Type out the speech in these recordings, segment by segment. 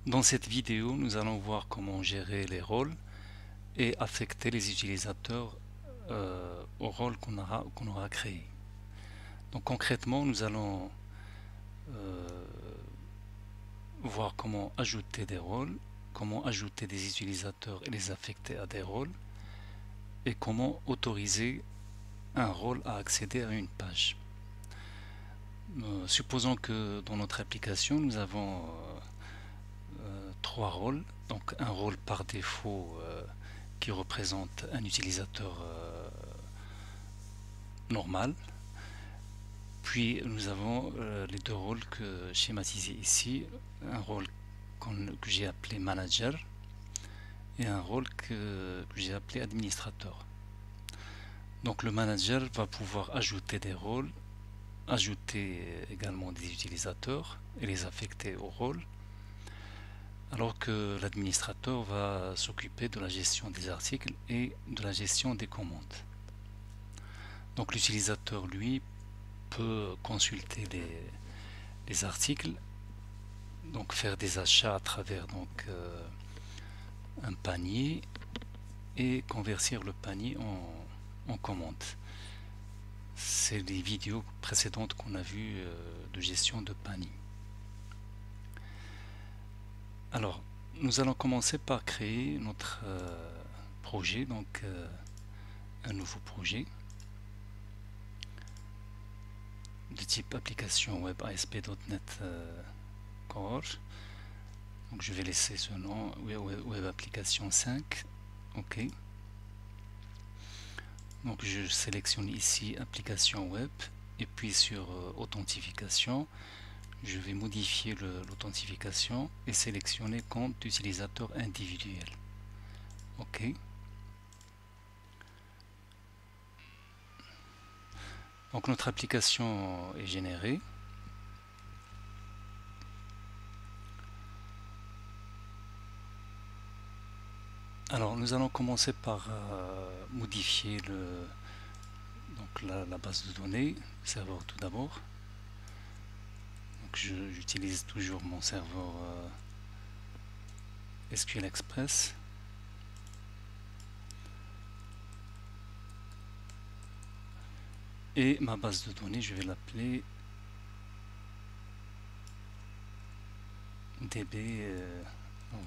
Dans cette vidéo, nous allons voir comment gérer les rôles et affecter les utilisateurs au rôle qu'on aura créé. Donc concrètement, nous allons voir comment ajouter des rôles, comment ajouter des utilisateurs et les affecter à des rôles, et comment autoriser un rôle à accéder à une page. Supposons que dans notre application, nous avons trois rôles. Donc un rôle par défaut qui représente un utilisateur normal. Puis nous avons les deux rôles que schématisés ici. Un rôle que j'ai appelé manager et un rôle que j'ai appelé administrateur. Donc le manager va pouvoir ajouter des rôles, ajouter également des utilisateurs et les affecter au rôle, alors que l'administrateur va s'occuper de la gestion des articles et de la gestion des commandes. Donc l'utilisateur, lui, peut consulter les articles, donc faire des achats à travers un panier et convertir le panier en commande. C'est les vidéos précédentes qu'on a vues de gestion de panier. Alors, nous allons commencer par créer notre projet, donc un nouveau projet de type application web ASP.NET Core. Donc je vais laisser ce nom, web application 5. OK. Donc je sélectionne ici application web et puis sur authentification, je vais modifier l'authentification et sélectionner compte utilisateur individuel. OK. Donc notre application est générée. Alors nous allons commencer par modifier la base de données, le serveur tout d'abord. Donc j'utilise toujours mon serveur SQL Express. Et ma base de données, je vais l'appeler db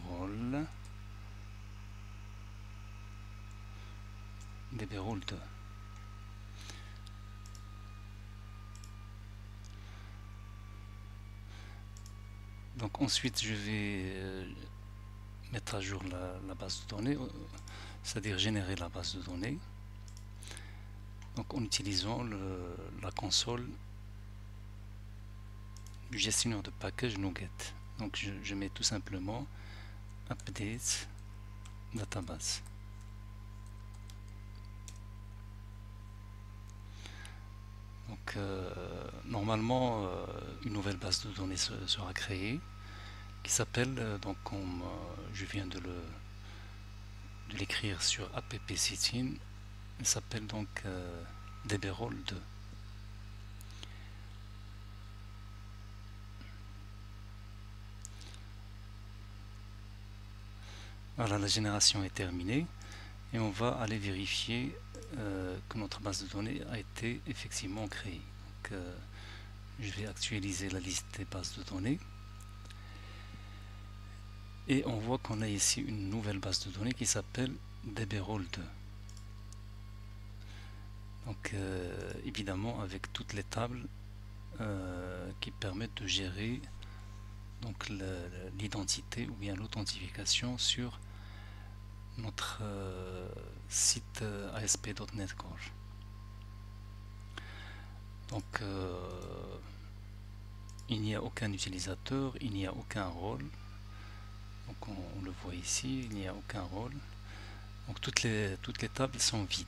role db role 2. Donc ensuite je vais mettre à jour la base de données, c'est-à-dire générer la base de données. Donc en utilisant la console du gestionnaire de package NuGet. Donc je mets tout simplement update database. Donc normalement une nouvelle base de données sera créée qui s'appelle donc comme je viens de l'écrire sur appsitting, elle s'appelle donc dbrol 2. Voilà, la génération est terminée et on va aller vérifier que notre base de données a été effectivement créée. Donc, je vais actualiser la liste des bases de données et on voit qu'on a ici une nouvelle base de données qui s'appelle dbrol 2. Donc évidemment avec toutes les tables qui permettent de gérer donc l'identité ou bien l'authentification sur notre site ASP.NET Core. Donc il n'y a aucun utilisateur, il n'y a aucun rôle. Donc on le voit ici, il n'y a aucun rôle. Donc toutes les tables sont vides.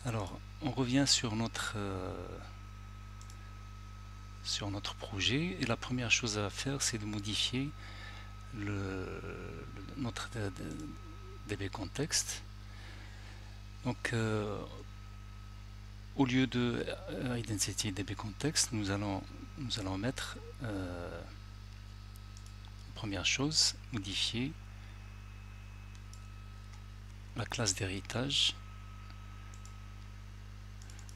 Alors on revient sur notre projet et la première chose à faire c'est de modifier notre DB contexte. Donc au lieu de identity DB context, nous allons mettre première chose, modifier la classe d'héritage.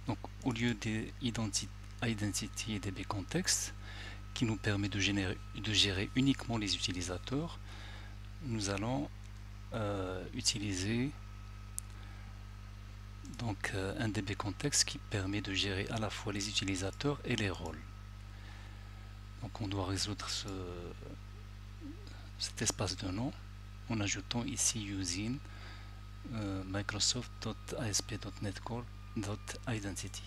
Donc au lieu des identity et DB context qui nous permet de gérer uniquement les utilisateurs, nous allons utiliser donc un DB context qui permet de gérer à la fois les utilisateurs et les rôles. Donc on doit résoudre cet espace de nom en ajoutant ici using microsoft.asp.NET Core.identity.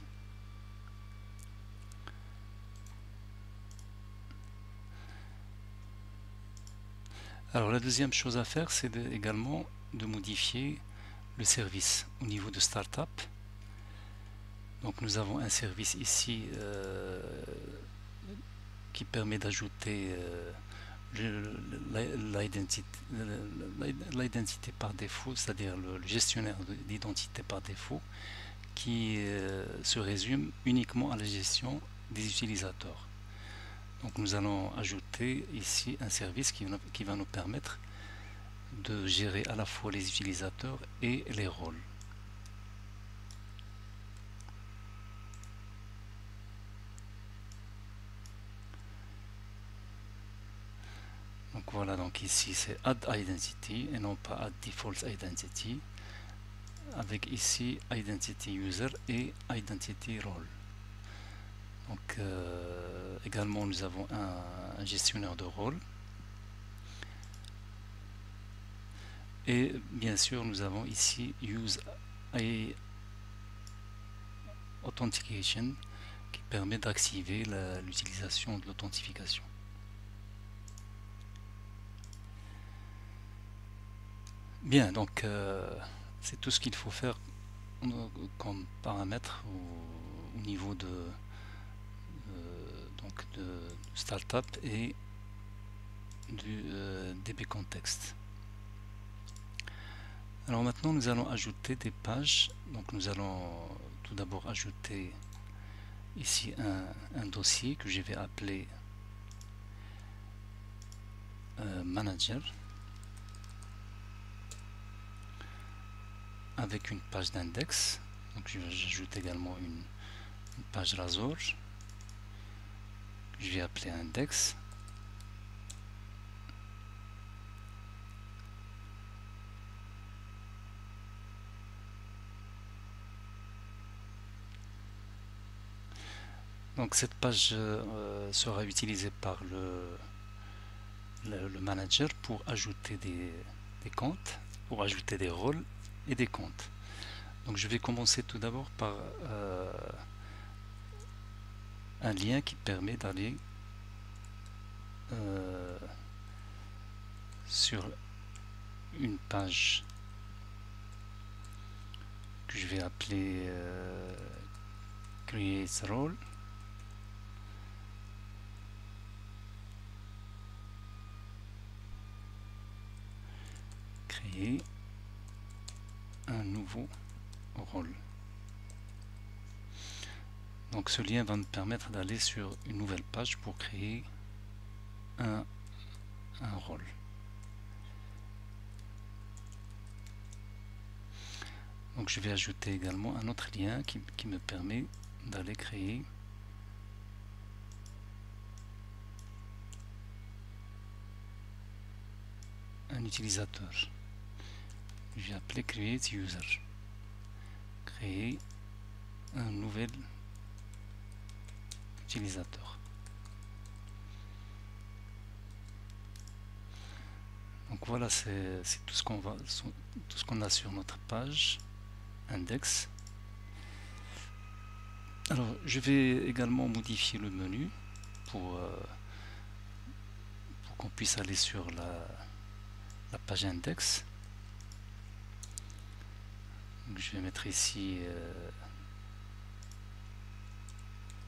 Alors la deuxième chose à faire, c'est également de modifier le service au niveau de Startup. Donc nous avons un service ici qui permet d'ajouter l'identité par défaut, c'est-à-dire le gestionnaire d'identité par défaut, qui se résume uniquement à la gestion des utilisateurs. Donc nous allons ajouter ici un service qui va nous permettre de gérer à la fois les utilisateurs et les rôles. Donc voilà, donc ici c'est add identity et non pas add default identity, avec ici identity user et identity role. Donc également nous avons un gestionnaire de rôle et bien sûr nous avons ici use authentication qui permet d'activer l'utilisation de l'authentification. Bien, donc c'est tout ce qu'il faut faire comme paramètre au niveau de Startup et du DB Context. Alors maintenant nous allons ajouter des pages. Donc nous allons tout d'abord ajouter ici un dossier que je vais appeler Manager, avec une page d'index. Donc j'ajoute également une page Razor que je vais appeler index. Donc cette page sera utilisée par le manager pour ajouter des comptes, pour ajouter des rôles et des comptes. Donc je vais commencer tout d'abord par un lien qui permet d'aller sur une page que je vais appeler Create Role. Créer un nouveau rôle. Donc ce lien va me permettre d'aller sur une nouvelle page pour créer un rôle. Donc je vais ajouter également un autre lien qui me permet d'aller créer un utilisateur. Je vais appeler Create User. Créer un nouvel utilisateur. Donc voilà, c'est tout ce qu'on a sur notre page index. Alors je vais également modifier le menu pour qu'on puisse aller sur la page index. Donc, je vais mettre ici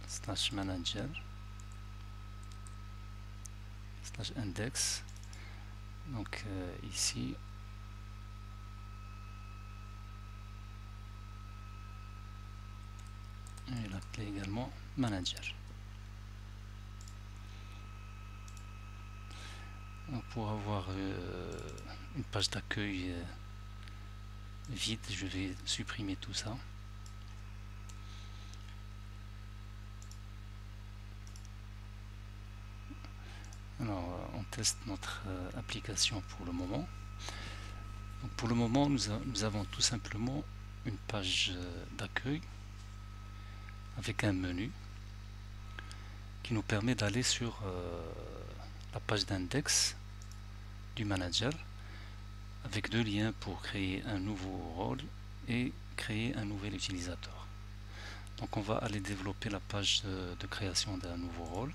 slash manager slash index. Donc ici je vais l'appeler également manager. Donc pour avoir une page d'accueil vide, je vais supprimer tout ça. Alors, on teste notre application pour le moment. Donc, pour le moment, nous avons tout simplement une page d'accueil avec un menu qui nous permet d'aller sur la page d'index du manager avec deux liens pour créer un nouveau rôle et créer un nouvel utilisateur. Donc on va aller développer la page de création d'un nouveau rôle.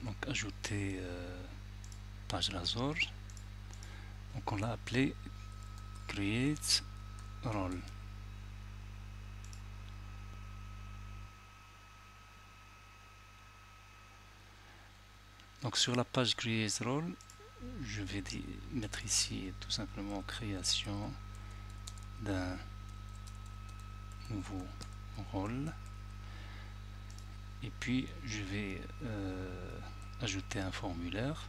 Donc ajouter page Razor. Donc on l'a appelé create role. Donc sur la page create role, je vais mettre ici tout simplement création d'un nouveau rôle. Et puis je vais ajouter un formulaire.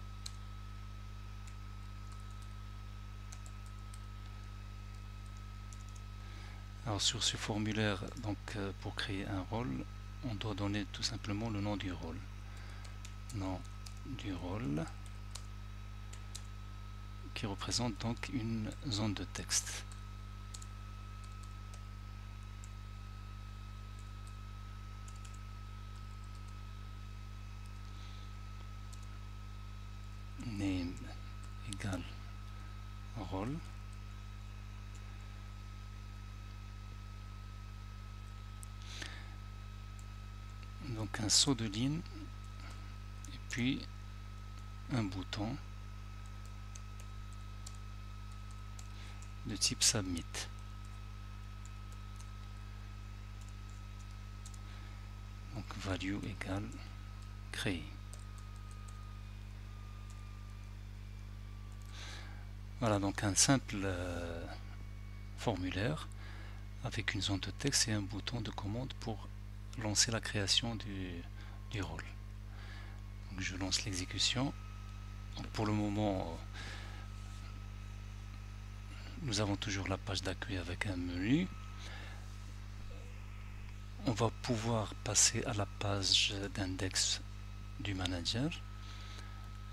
Alors sur ce formulaire, donc pour créer un rôle, on doit donner tout simplement le nom du rôle. Nom du rôle qui représente donc une zone de texte. Name égale rôle. Donc un saut de ligne et puis un bouton de type submit. Donc value égale créer. Voilà donc un simple formulaire avec une zone de texte et un bouton de commande pour lancer la création du rôle. Donc je lance l'exécution. Pour le moment, nous avons toujours la page d'accueil avec un menu. On va pouvoir passer à la page d'index du manager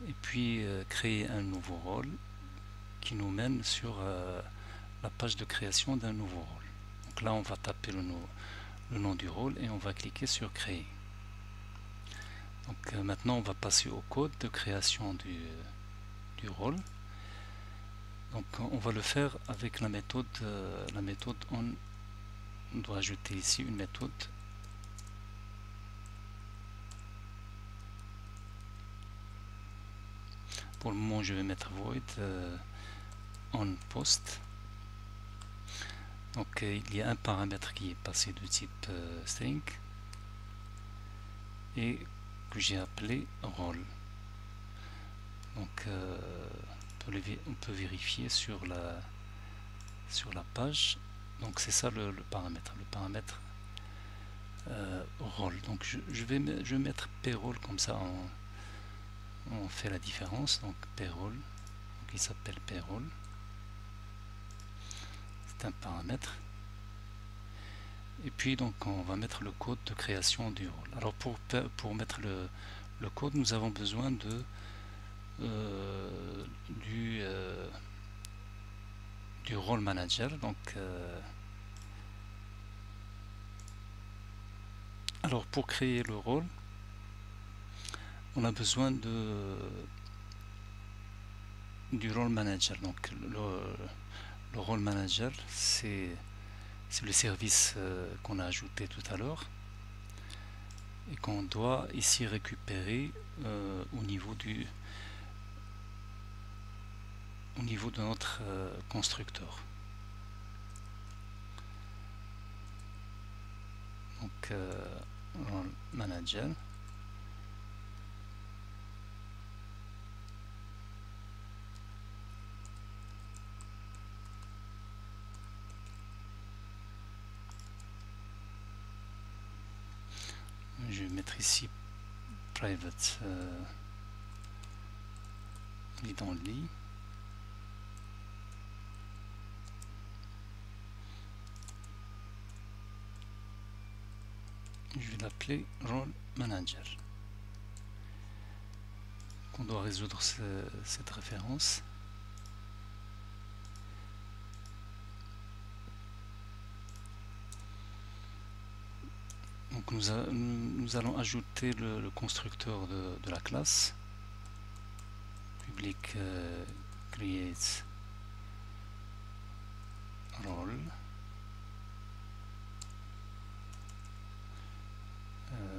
et puis créer un nouveau rôle qui nous mène sur la page de création d'un nouveau rôle. Donc là on va taper le nom du rôle et on va cliquer sur créer. Donc maintenant on va passer au code de création du rôle. Donc on va le faire avec la méthode on doit ajouter ici une méthode pour le moment je vais mettre void on post. Donc il y a un paramètre qui est passé de type string et que j'ai appelé rôle. Donc on peut vérifier sur la page. Donc c'est ça le paramètre rôle. Donc je vais mettre payroll, comme ça on fait la différence. Donc payroll, donc il s'appelle payroll, c'est un paramètre. Et puis donc on va mettre le code de création du rôle. Alors pour mettre le code, nous avons besoin de du rôle manager. Donc alors pour créer le rôle, on a besoin du rôle manager. Donc le rôle manager, c'est le service qu'on a ajouté tout à l'heure et qu'on doit ici récupérer au niveau de notre constructeur. Donc rôle manager. Je vais mettre ici private read only. Je vais l'appeler role manager. On doit résoudre cette référence. Donc nous allons ajouter le constructeur de la classe. Public create role.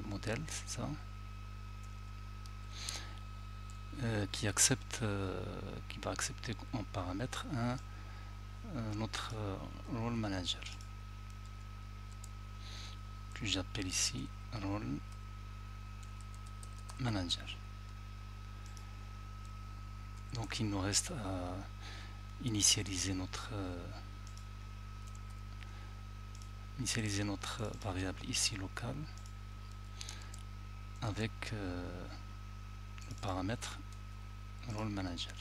Modèle, c'est ça. Qui va accepter en paramètre notre role manager, que j'appelle ici role manager. Donc il nous reste à initialiser notre variable ici locale avec le paramètre role manager.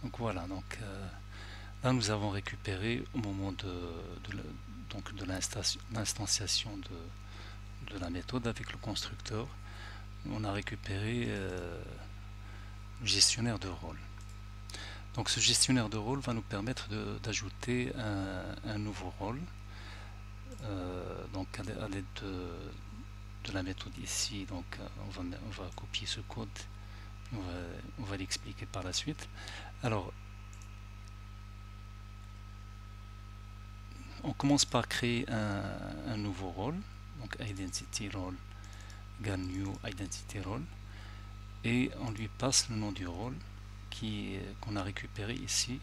Donc voilà, donc là nous avons récupéré au moment de l'instanciation de la méthode avec le constructeur, on a récupéré le gestionnaire de rôle. Donc ce gestionnaire de rôle va nous permettre d'ajouter un nouveau rôle. Donc à l'aide de la méthode ici, donc on va copier ce code, on va l'expliquer par la suite. Alors on commence par créer un nouveau rôle, donc identity role égale new identity role, et on lui passe le nom du rôle qu'on a récupéré ici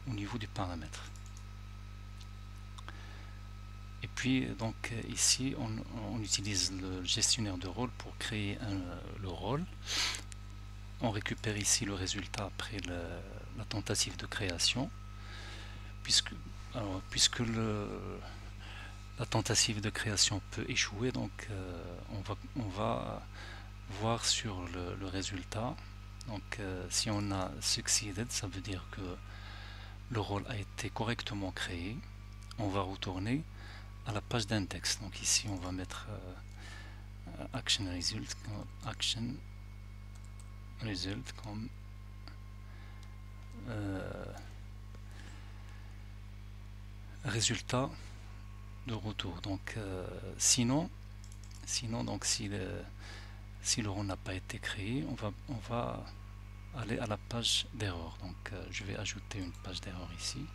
au niveau du paramètre. Et puis donc ici on utilise le gestionnaire de rôle pour créer le rôle. On récupère ici le résultat après la tentative de création, puisque la tentative de création peut échouer, donc on va voir sur le résultat. Donc si on a succeeded, ça veut dire que le rôle a été correctement créé. On va retourner à la page d'index. Donc ici on va mettre action result comme résultat de retour. Donc sinon donc si le rôle n'a pas été créé, on va aller à la page d'erreur. Donc je vais ajouter une page d'erreur ici,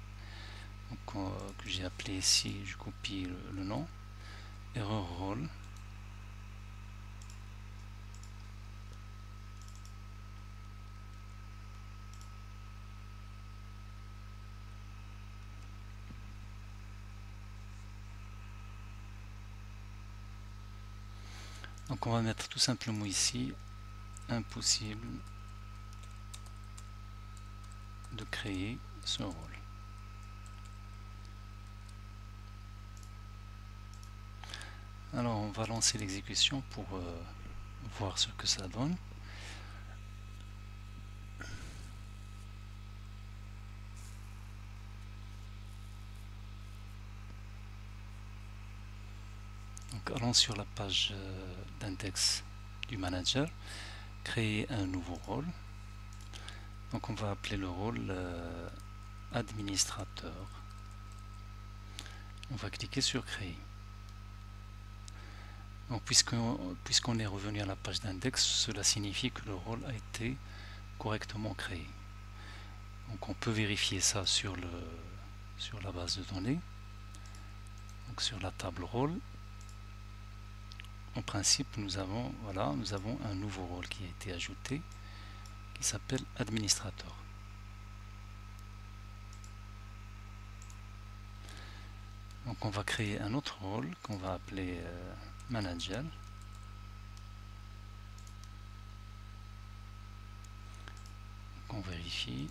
donc, que j'ai appelé ici, je copie le nom, erreur rôle. Donc on va mettre tout simplement ici impossible de créer ce rôle. Alors on va lancer l'exécution pour voir ce que ça donne. Donc allons sur la page d'index du manager, créer un nouveau rôle. Donc on va appeler le rôle administrateur. On va cliquer sur créer. Donc puisqu'on est revenu à la page d'index, cela signifie que le rôle a été correctement créé. Donc on peut vérifier ça sur la base de données. Donc sur la table rôle, en principe nous avons un nouveau rôle qui a été ajouté, qui s'appelle administrateur. Donc on va créer un autre rôle qu'on va appeler manager. Donc on vérifie.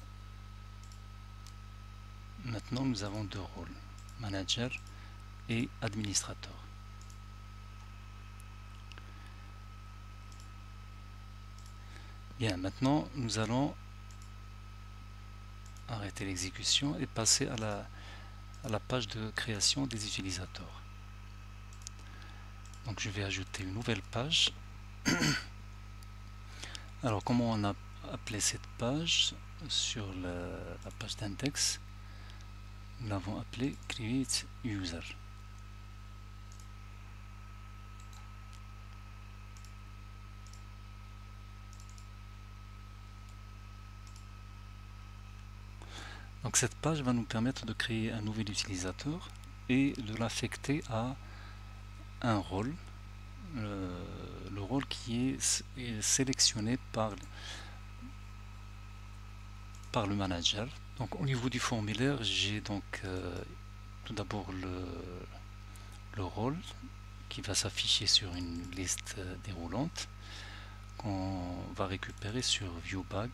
Maintenant nous avons deux rôles, manager et administrateur. Bien, maintenant nous allons arrêter l'exécution et passer à la page de création des utilisateurs. Donc je vais ajouter une nouvelle page. Alors comment on a appelé cette page? Sur la page d'index, nous l'avons appelée create user. Donc cette page va nous permettre de créer un nouvel utilisateur et de l'affecter à un rôle, le rôle qui est sélectionné par le manager. Donc au niveau du formulaire, j'ai donc tout d'abord le rôle qui va s'afficher sur une liste déroulante qu'on va récupérer sur viewbag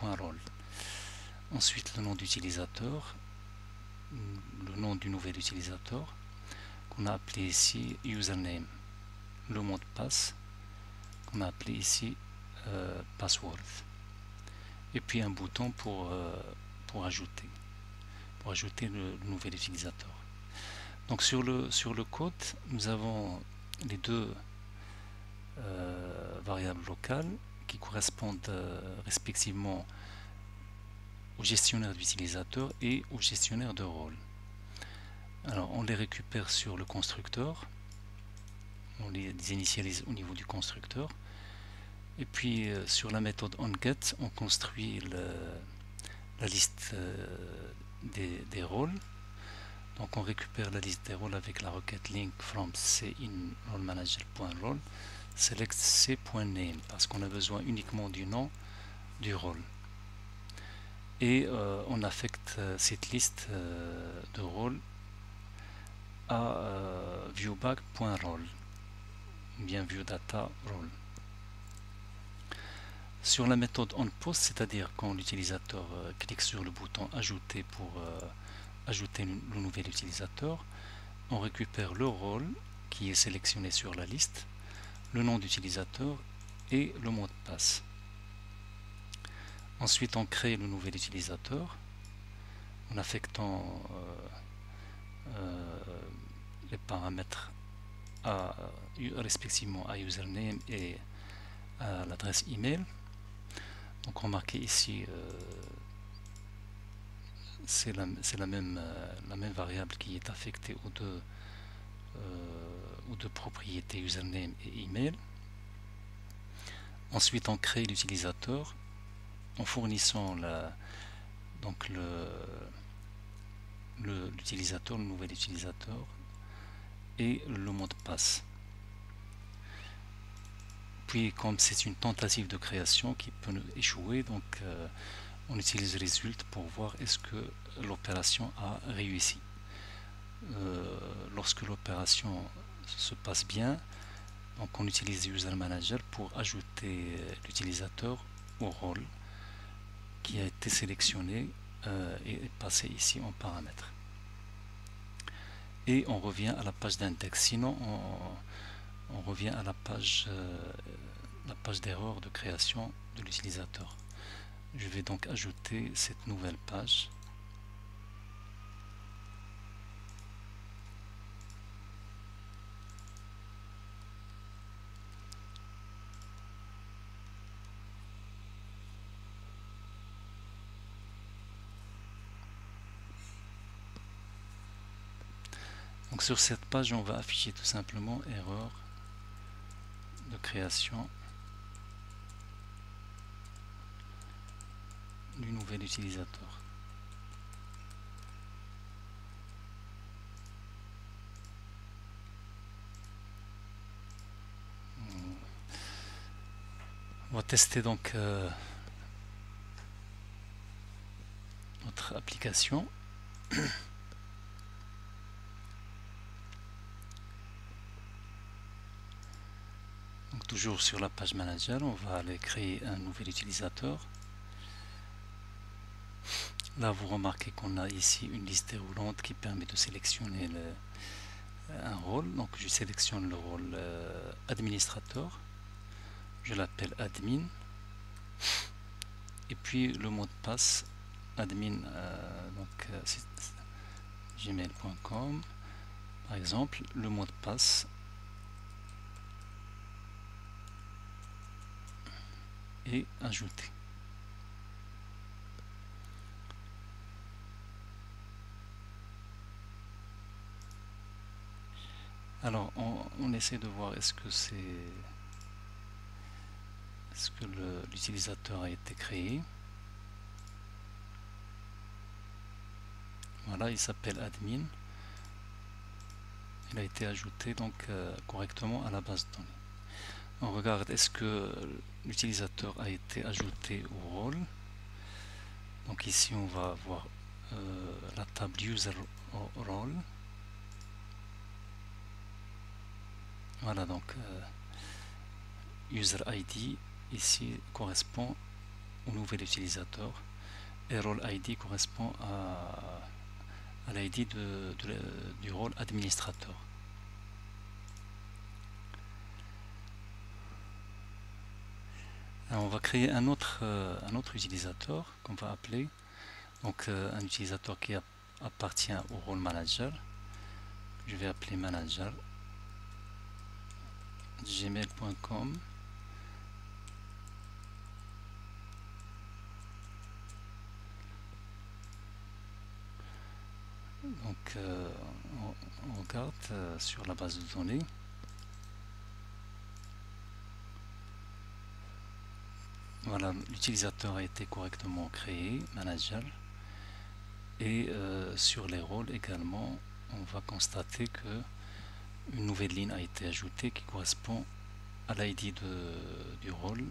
.role. Ensuite le nom d'utilisateur, le nom du nouvel utilisateur qu'on a appelé ici username, le mot de passe qu'on a appelé ici password, et puis un bouton pour ajouter le nouvel utilisateur. Donc sur le code, nous avons les deux variables locales qui correspondent respectivement au gestionnaire d'utilisateur et au gestionnaire de rôle. Alors on les récupère sur le constructeur, on les initialise au niveau du constructeur, et puis sur la méthode onGet, on construit la liste des rôles. Donc on récupère la liste des rôles avec la requête link from c_in_role_manager.role select c.name parce qu'on a besoin uniquement du nom du rôle. Et on affecte cette liste de rôles à viewbag.role ou bien viewdata_role. Sur la méthode onPost, c'est-à-dire quand l'utilisateur clique sur le bouton ajouter pour ajouter le nouvel utilisateur, on récupère le rôle qui est sélectionné sur la liste, le nom d'utilisateur et le mot de passe. Ensuite on crée le nouvel utilisateur en affectant les paramètres respectivement à username et à l'adresse email. Donc remarquez ici c'est la même variable qui est affectée aux deux propriétés username et email. Ensuite on crée l'utilisateur en fournissant l'utilisateur, le nouvel utilisateur et le mot de passe. Puis comme c'est une tentative de création qui peut échouer, donc on utilise result pour voir est-ce que l'opération a réussi. Lorsque l'opération se passe bien, donc on utilise user manager pour ajouter l'utilisateur au rôle qui a été sélectionné et passé ici en paramètres. Et on revient à la page d'index. Sinon on revient à la page d'erreur de création de l'utilisateur. Je vais donc ajouter cette nouvelle page. Donc sur cette page, on va afficher tout simplement erreur de création du nouvel utilisateur. On va tester donc notre application. Donc toujours sur la page manager, on va aller créer un nouvel utilisateur. Là vous remarquez qu'on a ici une liste déroulante qui permet de sélectionner un rôle. Donc je sélectionne le rôle administrateur. je l'appelle admin, et puis le mot de passe admin, donc c'est gmail.com par exemple, le mot de passe est ajouté. Alors on essaie de voir est-ce que l'utilisateur a été créé. Voilà, il s'appelle admin. Il a été ajouté donc correctement à la base de données. On regarde est-ce que l'utilisateur a été ajouté au rôle. Donc ici on va voir la table user role. Voilà, donc user ID ici correspond au nouvel utilisateur et role ID correspond à l'ID du rôle administrateur. Alors on va créer un autre utilisateur qu'on va appeler donc un utilisateur qui appartient au rôle manager. Je vais appeler manager gmail.com. Donc on regarde sur la base de données. Voilà, l'utilisateur a été correctement créé, manager. Et sur les rôles également, on va constater que une nouvelle ligne a été ajoutée qui correspond à l'ID du rôle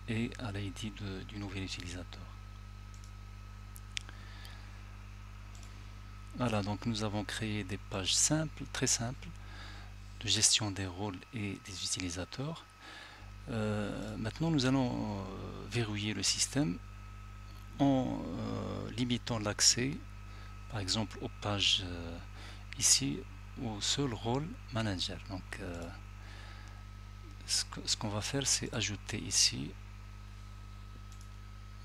et à l'ID du nouvel utilisateur. Voilà, donc nous avons créé des pages simples, très simples, de gestion des rôles et des utilisateurs. Maintenant, nous allons verrouiller le système en limitant l'accès, par exemple, aux pages ici, au seul rôle manager. Donc, ce qu'on va faire, c'est ajouter ici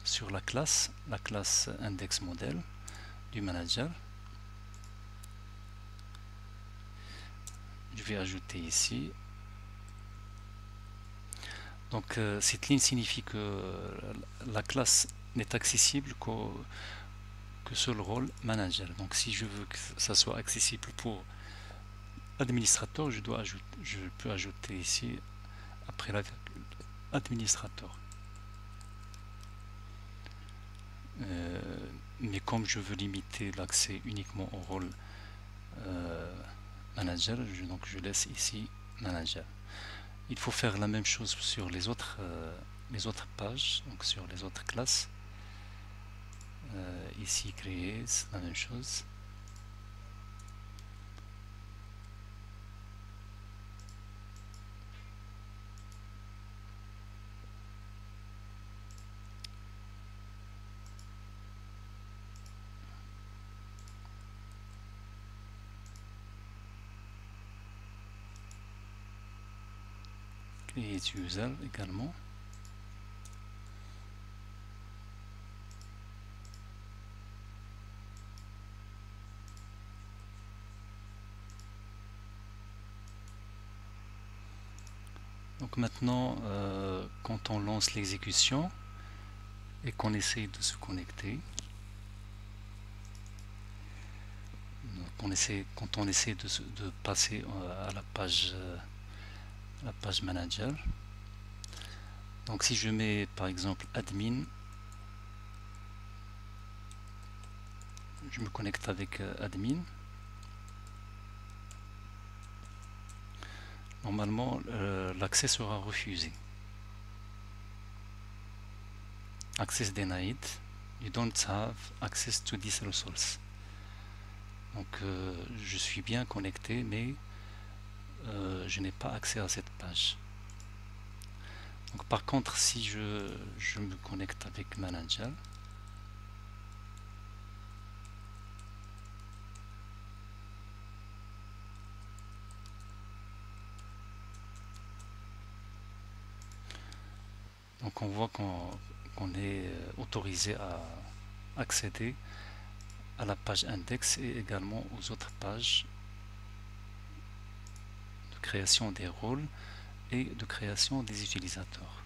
sur la classe index modèle du manager. Je vais ajouter ici. Donc cette ligne signifie que la classe n'est accessible que sur le rôle manager. Donc si je veux que ça soit accessible pour administrateur, je peux ajouter ici après la virgule administrateur. Mais comme je veux limiter l'accès uniquement au rôle manager, donc je laisse ici manager. Il faut faire la même chose sur les autres pages, donc sur les autres classes. Ici créer, c'est la même chose. Create user également. Donc maintenant, quand on lance l'exécution et qu'on essaye de se connecter, quand on essaie de passer à la page manager, donc si je mets par exemple admin, je me connecte avec admin. Normalement, l'accès sera refusé. Access denied. You don't have access to this resource. Donc, je suis bien connecté, mais je n'ai pas accès à cette page. Donc, par contre, si je me connecte avec Manager, Donc on voit qu'on est autorisé à accéder à la page index et également aux autres pages de création des rôles et de création des utilisateurs.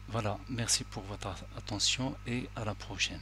Voilà, merci pour votre attention et à la prochaine.